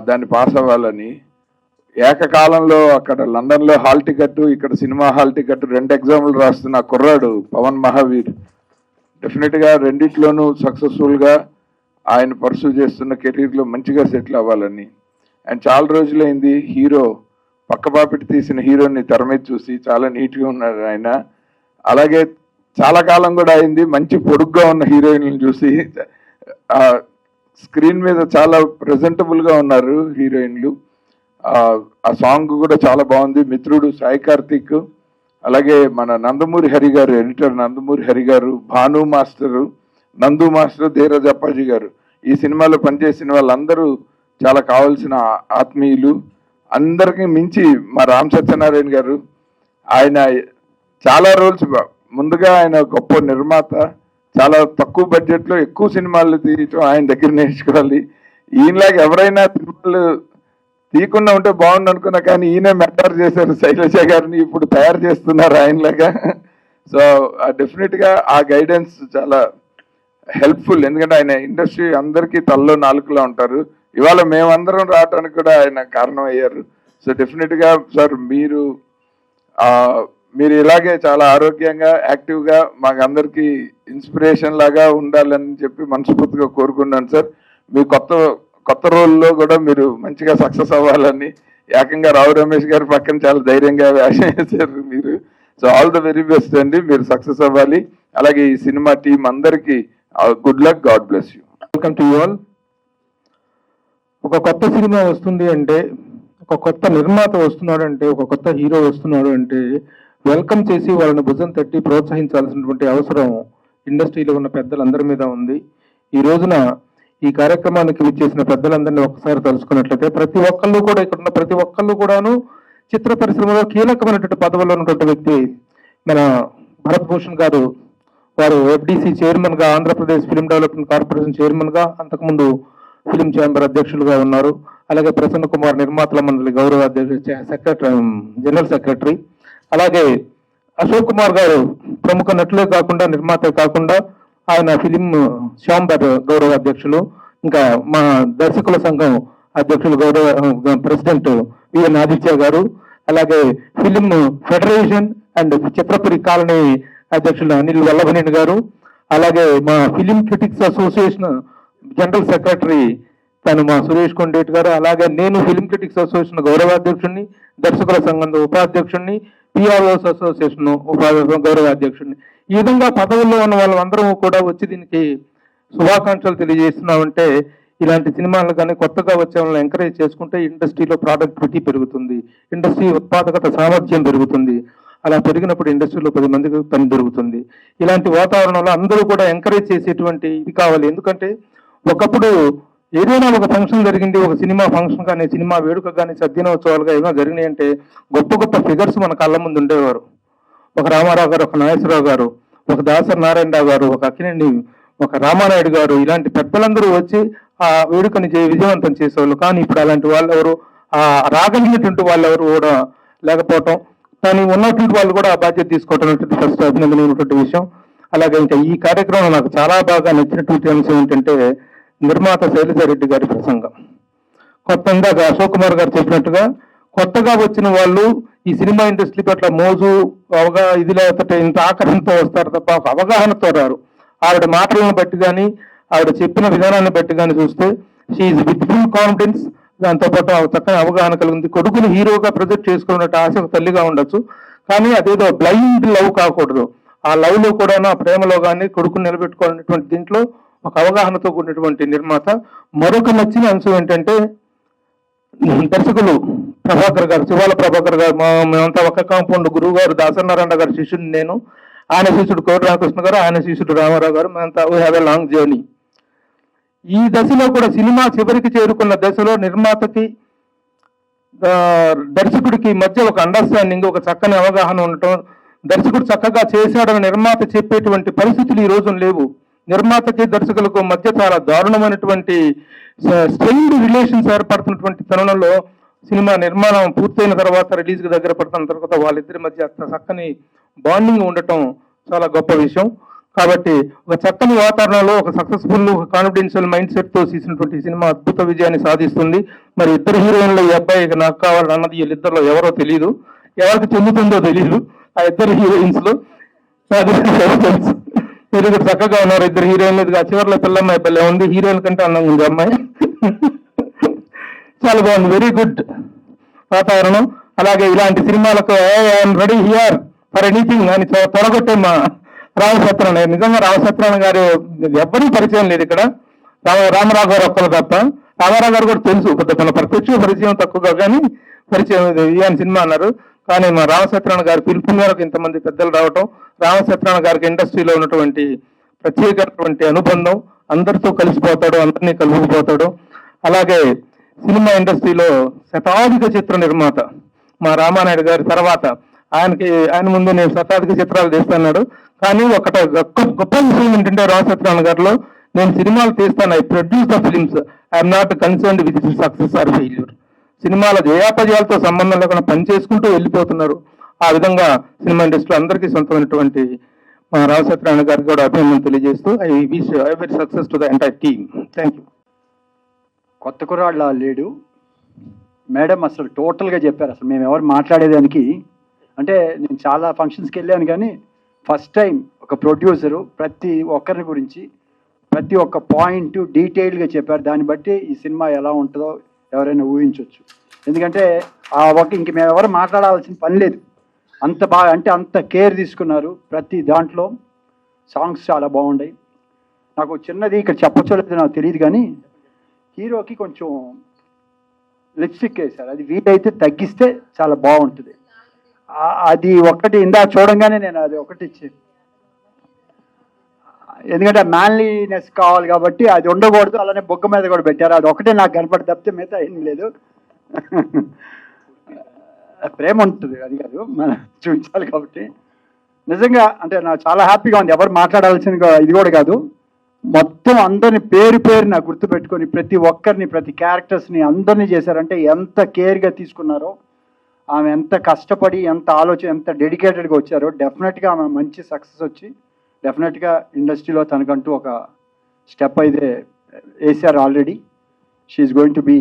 Speaker 8: దాన్ని పాస్ అవ్వాలని. ఏకకాలంలో అక్కడ లండన్లో హాల్ టికెట్, ఇక్కడ సినిమా హాల్ టికెట్, 2 ఎగ్జామ్లు రాస్తున్న కుర్రాడు పవన్ మహావీర్ డెఫినెట్గా రెండిట్లోనూ సక్సెస్ఫుల్గా ఆయన పర్సూ చేస్తున్న కెరీర్లో మంచిగా సెటిల్ అవ్వాలని. అండ్ చాలా రోజులైంది హీరో పక్కపాపిటి తీసిన హీరోని తెర మీద చూసి, చాలా నీట్గా ఉన్నారు ఆయన. అలాగే చాలా కాలం కూడా అయింది మంచి పొడుగ్గా ఉన్న హీరోయిన్లను చూసి. స్క్రీన్ మీద చాలా ప్రెజెంటబుల్గా ఉన్నారు హీరోయిన్లు. ఆ సాంగ్ కూడా చాలా బాగుంది. మిత్రుడు సాయి కార్తిక్, అలాగే మన నందమూరి హరి గారు, ఎడిటర్ నందమూరి హరి గారు, భాను మాస్టరు, నందు మాస్టర్, ధీరజ్ అప్పాజీ గారు, ఈ సినిమాలో పనిచేసిన వాళ్ళందరూ చాలా కావాల్సిన ఆత్మీయులు. అందరికీ మించి మా రామ్ సత్యనారాయణ గారు, ఆయన చాలా రోల్స్, ముందుగా ఆయన గొప్ప నిర్మాత, చాలా తక్కువ బడ్జెట్లో ఎక్కువ సినిమాలు తీయటం ఆయన దగ్గర నేర్చుకోవాలి. ఈయనలాగా ఎవరైనా సినిమాలు తీయకుండా ఉంటే బాగుండు అనుకున్నా, కానీ ఈయన మెటర్ చేశారు శైలజ గారిని, ఇప్పుడు తయారు చేస్తున్నారు ఆయనలాగా. సో డెఫినెట్గా ఆ గైడెన్స్ చాలా హెల్ప్ఫుల్. ఎందుకంటే ఆయన ఇండస్ట్రీ అందరికీ తల్లో నాలుగులా ఉంటారు. ఇవాళ మేమందరం రావడానికి కూడా ఆయన కారణం అయ్యారు. సో డెఫినెట్గా సార్ మీరు ఇలాగే చాలా ఆరోగ్యంగా, యాక్టివ్గా మాకు అందరికీ ఇన్స్పిరేషన్ లాగా ఉండాలని చెప్పి మనస్ఫూర్తిగా కోరుకున్నాను సార్. మీ కొత్త రోల్లో కూడా మీరు మంచిగా సక్సెస్ అవ్వాలని. ఏకంగా రావు రమేష్ గారి పక్కన చాలా ధైర్యంగా వేషం వేశారు మీరు. So all the very best అండి, మీరు సక్సెస్ అవ్వాలి. అలాగే ఈ సినిమా టీం అందరికీ good luck, God bless you.
Speaker 9: Welcome to you all. ఒక కొత్త సినిమా వస్తుంది అంటే, ఒక కొత్త నిర్మాత వస్తున్నాడు అంటే, ఒక కొత్త హీరో వస్తున్నాడు అంటే వెల్కమ్ చేసి వాళ్ళని భుజం తట్టి ప్రోత్సహించాల్సినటువంటి అవసరం ఇండస్ట్రీలో ఉన్న పెద్దలందరి మీద ఉంది. ఈ రోజున ఈ కార్యక్రమానికి విచ్చేసిన పెద్దలందరినీ ఒకసారి తలుచుకున్నట్లయితే ప్రతి ఒక్కళ్ళు కూడా, ఇక్కడ ఉన్న ప్రతి ఒక్కళ్ళు కూడాను చిత్ర పరిశ్రమలో కీలకమైనటువంటి పదవుల్లో ఉన్నటువంటి వ్యక్తి మన భరత్ భూషణ్ గారు. వారు ఎఫ్డిసి చైర్మన్ గా, Andhra Pradesh film development corporation chairman గా, అంతకుముందు ఫిల్మ్ ఛాంబర్ అధ్యక్షులుగా ఉన్నారు. అలాగే ప్రసన్న కుమార్ నిర్మాతల మండలి గౌరవ సెక్రటరీ, జనరల్ సెక్రటరీ. అలాగే అశోక్ కుమార్ గారు ప్రముఖ నటులే కాకుండా, నిర్మాతే కాకుండా ఆయన ఫిలిం ఛాంబర్ గౌరవ అధ్యక్షులు. ఇంకా మా దర్శకుల సంఘం అధ్యక్షులు గౌరవ ప్రెసిడెంట్ విఎన్ ఆదిత్య గారు. అలాగే film federation and Chitrapuri colony అధ్యక్షులు అనిల్ వల్లభనేని గారు. అలాగే మా film critics association general secretary తను మా సురేష్ కొండేటి గారు. అలాగే నేను ఫిలిం క్రిటిక్స్ అసోసియేషన్ గౌరవాధ్యక్షుడిని, దర్శకుల సంఘం ఉపాధ్యక్షుడిని, పిఆర్ఓస్ అసోసియేషన్ గౌరవ అధ్యక్షుడిని. ఈ విధంగా పదవుల్లో ఉన్న వాళ్ళందరూ కూడా వచ్చి దీనికి శుభాకాంక్షలు తెలియజేస్తున్నామంటే, ఇలాంటి సినిమాలు కానీ కొత్తగా వచ్చే వాళ్ళని ఎంకరేజ్ చేసుకుంటే ఇండస్ట్రీలో ప్రొడక్టివిటీ పెరుగుతుంది, ఇండస్ట్రీ ఉత్పాదకత సామర్థ్యం పెరుగుతుంది. అలా పెరిగినప్పుడు ఇండస్ట్రీలో 10 మందికి పని దొరుకుతుంది. ఇలాంటి వాతావరణంలో అందరూ కూడా ఎంకరేజ్ చేసేటువంటి ఇది కావాలి. ఎందుకంటే ఒకప్పుడు ఏదైనా ఒక ఫంక్షన్ జరిగింది, ఒక సినిమా ఫంక్షన్ కానీ, సినిమా వేడుక కానీ, సద్దినోత్సవాలుగా ఏమైనా జరిగినాయి అంటే గొప్ప గొప్ప ఫిగర్స్ మన కళ్ళ ముందు ఉండేవారు. ఒక రామారావు గారు, ఒక నాగేశ్వరరావు గారు, ఒక దాసరి నారాయణరావు గారు, ఒక అక్కినేని, ఒక రామానాయుడు గారు, ఇలాంటి పెద్దలందరూ వచ్చి ఆ వేడుకని విజయవంతం చేసేవాళ్ళు. కానీ ఇప్పుడు అలాంటి వాళ్ళు ఎవరు, ఆ రాగలిగినటువంటి వాళ్ళు ఎవరు కూడా లేకపోవటం, కానీ ఉన్నటువంటి వాళ్ళు కూడా ఆ బాధ్యత తీసుకోవటం అనేది ఫస్ట్ అభినందనమైనటువంటి విషయం. అలాగే ఇంకా ఈ కార్యక్రమం నాకు చాలా బాగా నచ్చినటువంటి అంశం ఏంటంటే నిర్మాత శైలజారెడ్డి గారి ప్రసంగం. ఇందాక అశోక్ కుమార్ గారు చెప్పినట్టుగా కొత్తగా వచ్చిన వాళ్ళు ఈ సినిమా ఇండస్ట్రీ పట్ల మోజు ఇది లేకపోతే ఇంత ఆకర్షణతో వస్తారు తప్ప ఒక అవగాహనతో రారు. ఆవిడ మాటలను బట్టి కానీ, ఆవిడ చెప్పిన విధానాన్ని బట్టి కానీ చూస్తే షీఈ్ విత్ ఫుల్ కాన్ఫిడెన్స్, దాంతోపాటు చక్కని అవగాహన కలిగింది. కొడుకుని హీరోగా ప్రొజెక్ట్ చేసుకున్నట్టు ఆశ తల్లిగా ఉండొచ్చు, కానీ అదేదో బ్లైండ్ లవ్ కాకూడదు. ఆ లవ్ లో కూడా, ఆ ప్రేమలో కానీ కొడుకుని నిలబెట్టుకోవాలనేటువంటి దీంట్లో ఒక అవగాహనతో కూడినటువంటి నిర్మాత. మరొక నచ్చిన అంశం ఏంటంటే దర్శకులు ప్రభాకర్ గారు, శివాల ప్రభాకర్ గారు. మేమంతా ఒక కాంపౌండ్, గురువు గారు దాసనారాయణ గారు శిష్యుడు నేను, ఆయన శిష్యుడు కోటి రామకృష్ణ గారు, ఆయన శిష్యుడు రామారావు గారు. మేమంతా we have a long journey. ఈ దశలో కూడా సినిమా చివరికి చేరుకున్న దశలో నిర్మాతకి దర్శకుడికి మధ్య ఒక అండర్స్టాండింగ్, ఒక చక్కని అవగాహన ఉండటం, దర్శకుడు చక్కగా చేశాడని నిర్మాత చెప్పేటువంటి పరిస్థితులు ఈ రోజు లేవు. నిర్మాతకి దర్శకులకు మధ్య చాలా దారుణమైనటువంటి స్ట్రెయిన్డ్ రిలేషన్స్ ఏర్పడుతున్నటువంటి తరుణంలో సినిమా నిర్మాణం పూర్తయిన తర్వాత, రిలీజ్కి దగ్గర పడుతున్న తర్వాత వాళ్ళిద్దరి మధ్య చక్కని బాండింగ్ ఉండటం చాలా గొప్ప విషయం. కాబట్టి ఒక చక్కని వాతావరణంలో ఒక సక్సెస్ఫుల్ కాన్ఫిడెన్షియల్ మైండ్ సెట్ తో తీసినటువంటి సినిమా అద్భుత విజయాన్ని సాధిస్తుంది. మరి ఇద్దరు హీరోయిన్లు ఈ అబ్బాయి నాకు కావాలని అన్నది వీళ్ళిద్దరిలో ఎవరో తెలియదు, ఎవరికి చెందుతుందో తెలియదు. ఆ ఇద్దరు హీరోయిన్స్ లో మీరు ఇక్కడ చక్కగా ఉన్నారు, ఇద్దరు హీరోయిన్లు. ఆ చివరిలో పిల్లమ్మాయి పిల్ల ఉంది, హీరోయిన్ కంటే అందంగా ఉంది అమ్మాయి. చాలా బాగుంది, వెరీ గుడ్ వాతావరణం. అలాగే ఇలాంటి సినిమాలకు I'm ready here for anything అని త్వరగొట్టే మా రామసత్యనారాయణ. నిజంగా రామసత్యనారాయణ గారు ఎవ్వరూ పరిచయం లేదు ఇక్కడ, రామారావు గారు ఒక్కరు తప్ప. రామారావు గారు కూడా తెలుసు, పెద్ద ప్రత్యక్ష పరిచయం తక్కువగా, కానీ పరిచయం అని సినిమా అన్నారు. కానీ మా రామసత్యనారాయణ గారి పిలుపు మేరకు ఇంతమంది పెద్దలు రావటం, రామసత్యనారాయణ గారికి ఇండస్ట్రీలో ఉన్నటువంటి ప్రత్యేకమైనటువంటి అనుబంధం, అందరితో కలిసిపోతాడు, అందరినీ కలుపుకుపోతాడు. అలాగే సినిమా ఇండస్ట్రీలో శతాధిక చిత్ర నిర్మాత మా రామానాయుడు గారి తర్వాత ఆయన ముందు నేను శతాధిక చిత్రాలు తీస్తున్నాడు. కానీ గొప్ప విషయం ఏంటంటే రామసత్యనారాయణ గారిలో, నేను సినిమాలు తీస్తాను, I produce the films, I'm not concerned with success or failure. సినిమాల జయాపజయాలతో సంబంధం లేకుండా పని చేసుకుంటూ వెళ్ళిపోతున్నారు. ఆ విధంగా సినిమా ఇండస్ట్రీలో అందరికీ సొంతమైనటువంటి మా రామసత్యనారాయణ గారికి కూడా అభినందన తెలియజేస్తూ I wish very success to the entire team. Thank you.
Speaker 10: కొత్త కుర్రాళ్ళ లేడు మేడం, అసలు టోటల్గా చెప్పారు. అసలు మేము ఎవరు మాట్లాడేదానికి అంటే, నేను చాలా ఫంక్షన్స్కి వెళ్ళాను కానీ ఫస్ట్ టైం ఒక ప్రొడ్యూసరు ప్రతి ఒక్కరి గురించి ప్రతి ఒక్క పాయింట్ డీటెయిల్గా చెప్పారు. దాన్ని బట్టి ఈ సినిమా ఎలా ఉంటుందో ఎవరైనా ఊహించవచ్చు. ఎందుకంటే ఇంక మేము ఎవరు మాట్లాడాల్సిన పని లేదు. అంత బాగా అంటే అంత కేర్ తీసుకున్నారు ప్రతి దాంట్లో. సాంగ్స్ చాలా బాగున్నాయి. నాకు చిన్నది ఇక్కడ చెప్పచ్చో లేదో నాకు తెలియదు కానీ హీరోకి కొంచెం లిప్స్టిక్ వేశారు, అది వీలైతే తగ్గిస్తే చాలా బాగుంటుంది. అది ఒకటి ఇందా చూడంగానే నేను అది ఒకటి ఇచ్చాను, ఎందుకంటే మ్యాన్లీనెస్ కావాలి కాబట్టి అది ఉండకూడదు. అలానే బొగ్గ మీద కూడా పెట్టారు, అది ఒకటే నాకు కనపడి తప్పితే మిగతా ఏం లేదు. ప్రేమ ఉంటుంది, అది కాదు మనం చూపించాలి కాబట్టి. నిజంగా అంటే నాకు చాలా హ్యాపీగా ఉంది. ఎవరు మాట్లాడాల్సిన ఇది కూడా కాదు, మొత్తం అందరిని పేరు పేరు నాకు గుర్తుపెట్టుకొని ప్రతి ఒక్కరిని ప్రతి క్యారెక్టర్స్ని అందరినీ చేశారంటే ఎంత కేర్గా తీసుకున్నారో, ఆమె ఎంత కష్టపడి ఎంత ఆలోచన ఎంత డెడికేటెడ్గా వచ్చారో. డెఫినెట్గా ఆమె మంచి సక్సెస్ వచ్చి డెఫినెట్గా ఇండస్ట్రీలో తనకంటూ ఒక స్టెప్ అయితే వేశారు already. She's going to be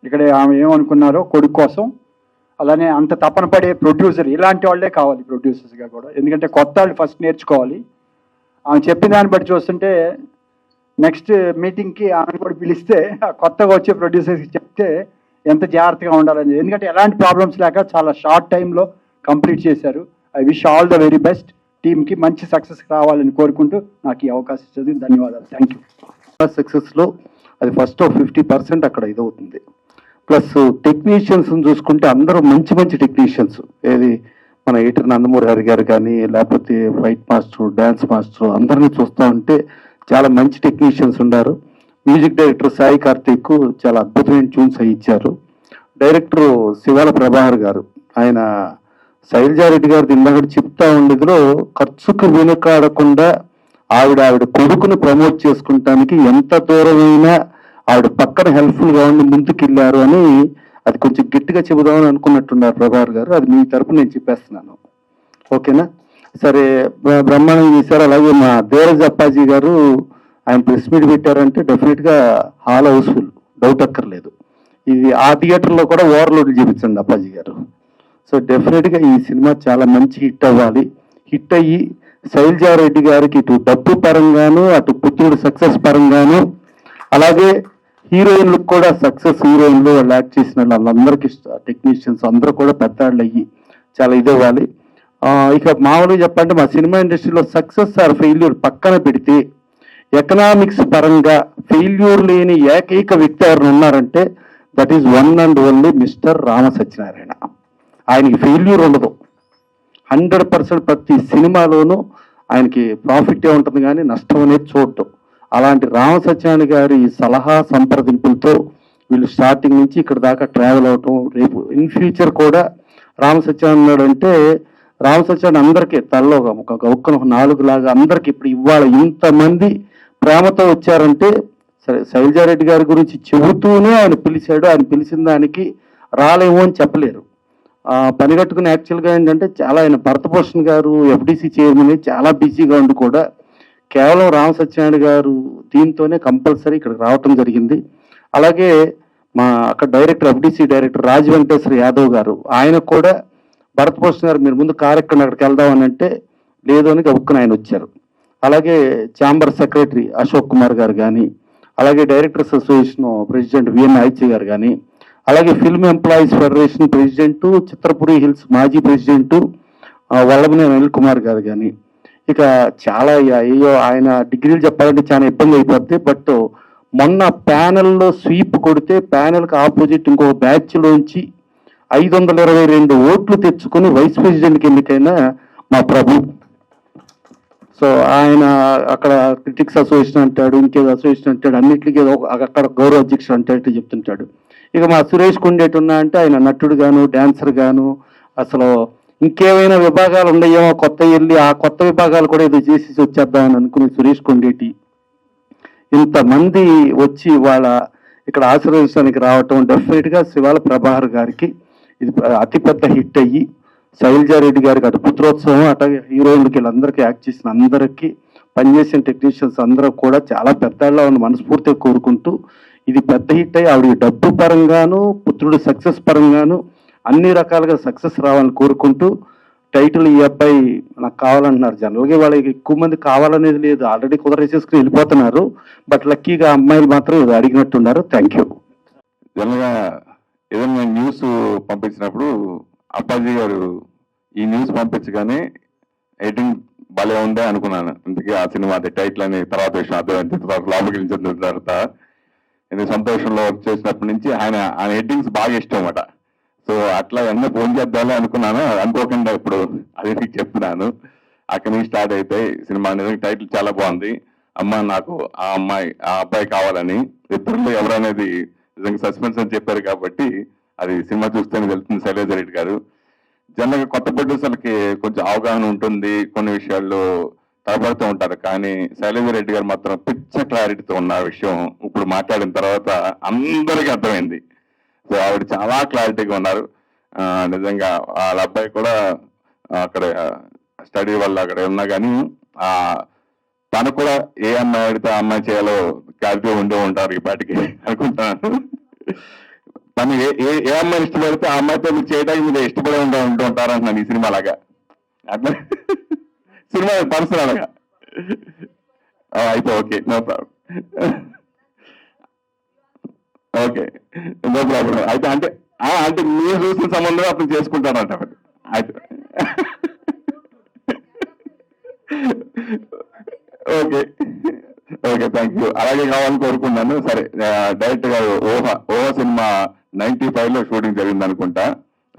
Speaker 10: ఇక్కడే ఆమె ఏమనుకున్నారో కొడుకు కోసం. అలానే అంత తపన పడే ప్రొడ్యూసర్ ఇలాంటి వాళ్ళే కావాలి ప్రొడ్యూసర్స్గా కూడా, ఎందుకంటే కొత్త వాళ్ళు ఫస్ట్ నేర్చుకోవాలి. ఆమె చెప్పిన దాన్ని బట్టి చూస్తుంటే నెక్స్ట్ మీటింగ్కి ఆమె కూడా పిలిస్తే కొత్తగా వచ్చే ప్రొడ్యూసర్స్కి చెప్తే ఎంత జాగ్రత్తగా ఉండాలని, ఎందుకంటే ఎలాంటి ప్రాబ్లమ్స్ లేక చాలా షార్ట్ టైంలో కంప్లీట్ చేశారు. I wish all the very best. టీమ్కి మంచి సక్సెస్ రావాలని కోరుకుంటూ నాకు ఈ అవకాశం ఇచ్చేది ధన్యవాదాలు. Thank you.
Speaker 1: సక్సెస్లో అది ఫస్ట్ 50% అక్కడ ఇదవుతుంది. ప్లస్ టెక్నీషియన్స్ చూసుకుంటే అందరూ మంచి మంచి టెక్నీషియన్స్, ఏది మన ఎయిటర్ నందమూరి హరి గారు కానీ లేకపోతే ఫైట్ మాస్టర్ డ్యాన్స్ మాస్టర్ అందరినీ చూస్తూ ఉంటే చాలా మంచి టెక్నీషియన్స్ ఉన్నారు. మ్యూజిక్ డైరెక్టర్ సాయి కార్తీక్ చాలా అద్భుతమైన ట్యూన్స్ అవి ఇచ్చారు. డైరెక్టర్ శివాల ప్రభాకర్ గారు, ఆయన శైలజారెడ్డి గారు ఇందాక చెప్తా ఉండేదిలో ఖర్చుకు వెనుకాడకుండా ఆవిడ కొడుకును ప్రమోట్ చేసుకుంటానికి ఎంత దూరమైనా ఆవిడ పక్కన హెల్ప్ఫుల్గా ఉండి ముందుకెళ్ళారు అని అది కొంచెం గట్టిగా చెబుదామని అనుకున్నట్టున్నారు ప్రభాకర్ గారు. అది మీ తరపు నేను చెప్పేస్తున్నాను, ఓకేనా? సరే, బ్రహ్మాండం చేశారు. అలాగే మా దేవరాజ్ అప్పాజీ గారు ఆయన ప్రెస్ మీట్ పెట్టారంటే డెఫినెట్గా హాల్ హౌస్ఫుల్, డౌట్ అక్కర్లేదు. ఇది ఆ థియేటర్లో కూడా ఓవర్లోడ్ చేపించండి అప్పాజీ గారు. సో డెఫినెట్గా ఈ సినిమా చాలా మంచి హిట్ అవ్వాలి. హిట్ అయ్యి శైలజారెడ్డి గారికి ఇటు డబ్బు పరంగాను అటు పుత్రుడు సక్సెస్ పరంగాను అలాగే హీరోయిన్లకు కూడా సక్సెస్, హీరోయిన్లు వాళ్ళు యాక్ట్ చేసిన వాళ్ళందరికీ టెక్నీషియన్స్ అందరూ కూడా పెద్దాళ్ళు అయ్యి చాలా ఇదవ్వాలి. ఇక మామూలుగా చెప్పంటే మా సినిమా ఇండస్ట్రీలో సక్సెస్ ఆర్ ఫెయిల్యూర్ పక్కన పెడితే ఎకనామిక్స్ పరంగా ఫెయిల్యూర్ లేని ఏకైక వ్యక్తి ఎవరు ఉన్నారంటే that is one and only mister Rama Satyanarayana. ఆయనకి ఫెయిల్యూర్ ఉండదు. 100% ప్రతి సినిమాలోనూ ఆయనకి ప్రాఫిటే ఉంటుంది కానీ నష్టం అనేది చూడటం. అలాంటి రామ సత్యనారాయణ గారి సలహా సంప్రదింపులతో వీళ్ళు స్టార్టింగ్ నుంచి ఇక్కడ దాకా ట్రావెల్ అవటం, రేపు ఇన్ ఫ్యూచర్ కూడా రామ సత్యనారాయణ అంటే రామ సత్యనారాయణ అందరికీ తల్లో ఒక గౌక్కన 4 లాగా అందరికి ఇప్పుడు ఇవాళ ఇంతమంది ప్రేమతో వచ్చారంటే సరే శైలజారెడ్డి గారి గురించి చెబుతూనే ఆయన పిలిచాడు. ఆయన పిలిచిన దానికి రాలేమో అని చెప్పలేరు. పని కట్టుకుని యాక్చువల్గా ఏంటంటే చాలా ఆయన భరతభూషణ్ గారు ఎఫ్డిసి చైర్మన్ చాలా బిజీగా ఉండి కూడా కేవలం రామ సత్యనారాయణ గారు దీంతోనే కంపల్సరీ ఇక్కడికి రావటం జరిగింది. అలాగే మా అక్కడ director FDC director Raj Venkateswara Yadav గారు, ఆయన కూడా భరతభూషణ్ గారు మీరు ముందు కార్యక్రమం అక్కడికి వెళ్దామని అంటే లేదు అని గబుక్కున ఆయన వచ్చారు. అలాగే ఛాంబర్ సెక్రటరీ అశోక్ కుమార్ గారు కానీ, అలాగే డైరెక్టర్స్ అసోసియేషన్ ప్రెసిడెంట్ విఎన్ ఆయిత్య గారు కానీ, అలాగే film employees federation president Chitrapuri hills మాజీ ప్రెసిడెంట్ వల్లభనేని అనిల్ కుమార్ గారు కానీ, ఇక చాలా అయ్యో ఆయన డిగ్రీలు చెప్పాలంటే చాలా ఇబ్బంది అయిపోద్ది. బట్ మొన్న ప్యానెల్లో స్వీప్ కొడితే ప్యానెల్కి ఆపోజిట్ ఇంకో బ్యాచ్లోంచి 522 ఓట్లు తెచ్చుకొని వైస్ ప్రెసిడెంట్కి ఎన్నికైన మా ప్రభు. సో ఆయన అక్కడ క్రిటిక్స్ అసోసియేషన్ అంటాడు, ఇంకేదో అసోసియేషన్ అంటాడు, అన్నింటికి అక్కడ గౌరవ అధ్యక్షుడు అంటే చెప్తుంటాడు. ఇక మా సురేష్ కొండేటి ఉన్నా అంటే ఆయన నటుడు గాను డాన్సర్ గాను అసలు ఇంకేమైనా విభాగాలు ఉన్నాయేమో కొత్త వెళ్ళి ఆ కొత్త విభాగాలు కూడా ఏదో చేసి వచ్చేద్దామని అనుకుని సురేష్ కొండేటి ఇంతమంది వచ్చి వాళ్ళ ఇక్కడ ఆశీర్వదించడానికి రావటం డెఫినెట్గా శివాల ప్రభాకర్ గారికి ఇది అతిపెద్ద హిట్ అయ్యి శైలజారెడ్డి గారికి అటు పుత్రోత్సవం అట్లాగే హీరోయిన్లకి వీళ్ళందరికీ యాక్ట్ చేసిన అందరికీ పనిచేసిన టెక్నీషియన్స్ అందరూ కూడా చాలా పెద్దగా ఉన్న మనస్ఫూర్తిగా కోరుకుంటూ ఇది పెద్ద హిట్ అయ్యి ఆవిడ డబ్బు పరంగాను పుత్రుడు సక్సెస్ పరంగాను అన్ని రకాలుగా సక్సెస్ రావాలని కోరుకుంటూ టైటిల్ ఈ అబ్బాయి నాకు కావాలంటున్నారు. జనరల్గా వాళ్ళకి ఎక్కువ మంది కావాలనేది లేదు, ఆల్రెడీ కుదరేసేసుకుని వెళ్ళిపోతున్నారు. బట్ లక్కీగా అమ్మాయిలు మాత్రం ఇది అడిగినట్టున్నారు. Thank you.
Speaker 8: జనరల్గా ఏదైనా న్యూస్ పంపించినప్పుడు అప్పాజీ గారు ఈ న్యూస్ పంపించగానే ఎడిటింగ్ భలే ఉందే అనుకున్నాను. అందుకే ఆ సినిమా అది టైటిల్ అని తర్వాత విషయం అర్థమైంది, తర్వాత లోపలికి వెళ్ళిన తర్వాత ఎందుకు సంతోషంలో వర్క్ చేసినప్పటి నుంచి ఆయన ఎడిటింగ్స్ బాగా ఇష్టం అన్నమాట. సో అట్లా ఎన్నో ఫోన్ చేద్దామని అనుకున్నాను, అనుకోకుండా ఇప్పుడు అది మీకు చెప్తున్నాను. అక్కడి నుంచి స్టార్ట్ అయితే సినిమా అనేది టైటిల్ చాలా బాగుంది. అమ్మ నాకు ఆ అబ్బాయి కావాలని, ఇద్దరులో ఎవరనేది నిజంగా సస్పెన్స్ అని చెప్పారు కాబట్టి అది సినిమా చూస్తేనే వెళ్తుంది. శైలజ రెడ్డి గారు జనరల్గా కొత్త ప్రొడ్యూసర్లకి కొంచెం అవగాహన ఉంటుంది, కొన్ని విషయాల్లో తడబడుతూ ఉంటారు. కానీ శైలజ రెడ్డి గారు మాత్రం పిచ్చ క్లారిటీతో ఉన్న విషయం ఇప్పుడు మాట్లాడిన తర్వాత అందరికీ అర్థమైంది. సో ఆవిడ చాలా క్లారిటీగా ఉన్నారు. నిజంగా వాళ్ళ అబ్బాయి కూడా అక్కడ స్టడీ వల్ల అక్కడ ఉన్నా కానీ తను కూడా ఏ అమ్మాయి ఆడితే ఆ అమ్మాయి చేయాలో క్లారిటీ ఉండే ఉంటారు ఈ పాటికి అనుకుంటున్నాను. తను ఏ అమ్మాయి ఇష్టపడితే ఆ అమ్మాయితో మీరు చేయడానికి మీరు ఇష్టపడే ఉంటూ ఉంటారు అంటున్నాను ఈ సినిమా లాగా. అట్లా సినిమా పర్సనల్గా అయితే okay, no problem, okay no problem. అయితే అంటే మీరు చూసిన సంబంధం అతను చేసుకుంటారంట. అయితే ఓకే ఓకే, థ్యాంక్ యూ. అలాగే కావాలని కోరుకున్నాను. సరే, డైరెక్టర్ గారు ఓహో సినిమా 95లో షూటింగ్ జరిగింది అనుకుంటా.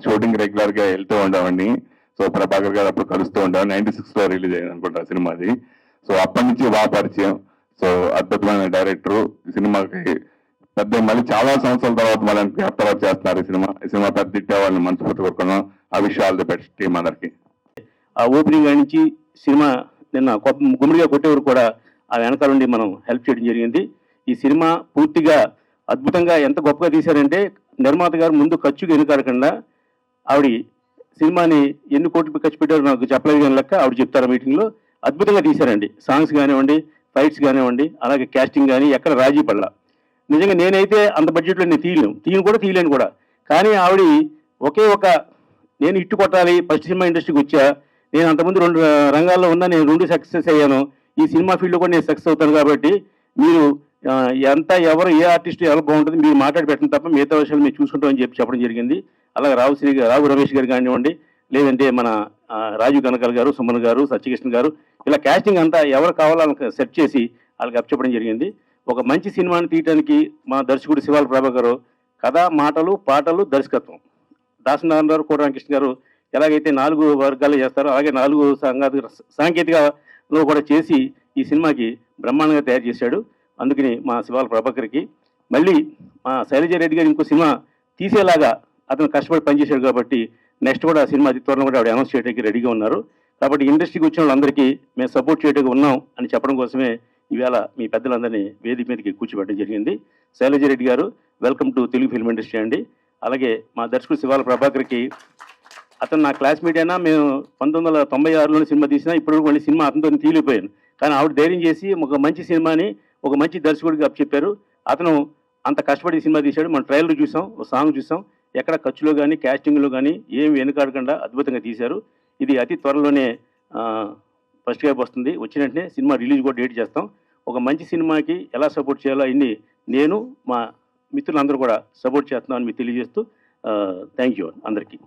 Speaker 8: షూటింగ్ రెగ్యులర్ గా వెళ్తూ ఉండేవాడిని. సో ప్రభాకర్ గారు అప్పుడు కలుస్తూ ఉండేవాడిని. 96లో రిలీజ్ అయ్యింది అనుకుంటా సినిమాది. సో అప్పటి నుంచి బాగా పరిచయం. సో అద్భుతమైన డైరెక్టర్. ఈ సినిమాకి పెద్ద మళ్ళీ చాలా సంవత్సరాల తర్వాత మళ్ళీ తర్వాత చేస్తున్నారు ఈ సినిమా పెద్ద ఇట్టే వాళ్ళని మనస్ఫూర్తి కోరుకున్నాం. ఆ విషయాలు బెస్ట్ టీం అందరికి.
Speaker 1: ఆ ఓపెనింగ్ నుంచి సినిమా నిన్న గుమ్మడిగా కొట్టేవారు కూడా ఆ వెనకాల నుండి మనం హెల్ప్ చేయడం జరిగింది. ఈ సినిమా పూర్తిగా అద్భుతంగా ఎంత గొప్పగా తీశారంటే నిర్మాత గారు ముందు ఖర్చుగా ఎన్నుకాడకుండా ఆవిడ సినిమాని ఎన్ని కోట్లు ఖర్చు పెట్టారో నాకు చెప్పలేదు కానీ లెక్క ఆవిడ చెప్తారు మీటింగ్లో. అద్భుతంగా తీశారండి. సాంగ్స్ కానివ్వండి, ఫైట్స్ కానివ్వండి, అలాగే క్యాస్టింగ్ కానీ ఎక్కడ రాజీ పడలా. నిజంగా నేనైతే అంత బడ్జెట్లో నేను తీయలేను కూడా. కానీ ఆవిడ ఒకే నేను ఇట్టు కొట్టాలి, ఫస్ట్ సినిమా ఇండస్ట్రీకి వచ్చా, నేను అంతకుముందు 2 రంగాల్లో ఉన్నా, నేను 2 సక్సెస్ అయ్యాను, ఈ సినిమా ఫీల్డ్లో కూడా నేను సక్సెస్ అవుతాను, కాబట్టి మీరు ఎవరు ఏ ఆర్టిస్ట్ ఎలా బాగుంటుంది మీరు మాట్లాడి పెట్టండి తప్ప మిగతా విషయాలు మీరు చూసుకుంటామని చెప్పడం జరిగింది. అలాగే రావు రమేష్ గారు కానివ్వండి, లేదంటే మన రాజు కనకాల గారు, సుమన్ గారు, సత్యకృష్ణ గారు, ఇలా క్యాస్టింగ్ అంతా ఎవరు కావాలో వాళ్ళకి సెట్ చేసి వాళ్ళకి అప్పచెప్పడం జరిగింది. ఒక మంచి సినిమాని తీయడానికి మా దర్శకుడు శివాల ప్రభాకర్ కథ, మాటలు, పాటలు, దర్శకత్వం. దాసనారాయణ గారు, కోట రామకృష్ణ గారు ఎలాగైతే 4 వర్గాలు చేస్తారో అలాగే 4 సాంకేతికలో కూడా చేసి ఈ సినిమాకి బ్రహ్మాండంగా తయారు చేశాడు. అందుకని మా శివాల ప్రభాకర్కి మళ్ళీ మా శైలజ రెడ్డి గారు ఇంకో సినిమా తీసేలాగా అతను కష్టపడి పనిచేశాడు కాబట్టి నెక్స్ట్ కూడా ఆ సినిమా అతి త్వరలో కూడా ఆవిడ అనౌన్స్ చేయడానికి రెడీగా ఉన్నారు. కాబట్టి ఇండస్ట్రీకి వచ్చిన వాళ్ళందరికీ మేము సపోర్ట్ చేయడానికి ఉన్నాం అని చెప్పడం కోసమే ఈవేళ మీ పెద్దలందరినీ వేదిక మీదకి కూర్చోబెట్టడం జరిగింది. శైలజ రెడ్డి గారు, welcome to Telugu film industry అండి. అలాగే మా దర్శకుడు శివాల ప్రభాకర్కి, అతను నా క్లాస్మేట్ అయినా, మేము 1996లోనే సినిమా తీసినా ఇప్పుడు మళ్ళీ సినిమా అతనితో తీలిపోయాను. కానీ ఆవిడ ధైర్యం చేసి ఒక మంచి సినిమాని ఒక మంచి దర్శకుడికి అప్పచెప్పారు. అతను అంత కష్టపడి సినిమా తీశాడు. మనం ట్రైలర్ చూసాం, ఒక సాంగ్ చూసాం, ఎక్కడ ఖర్చులో కానీ క్యాస్టింగ్లో కానీ ఏమి వెనుకాడకుండా అద్భుతంగా తీశారు. ఇది అతి త్వరలోనే ఫస్ట్ గా వస్తుంది. వచ్చిన వెంటనే సినిమా రిలీజ్ కూడా డేట్ చేస్తాం. ఒక మంచి సినిమాకి ఎలా సపోర్ట్ చేయాలో అన్ని నేను మా మిత్రులందరూ కూడా సపోర్ట్ చేస్తున్నామని మీకు తెలియజేస్తూ థ్యాంక్ యూ అందరికీ.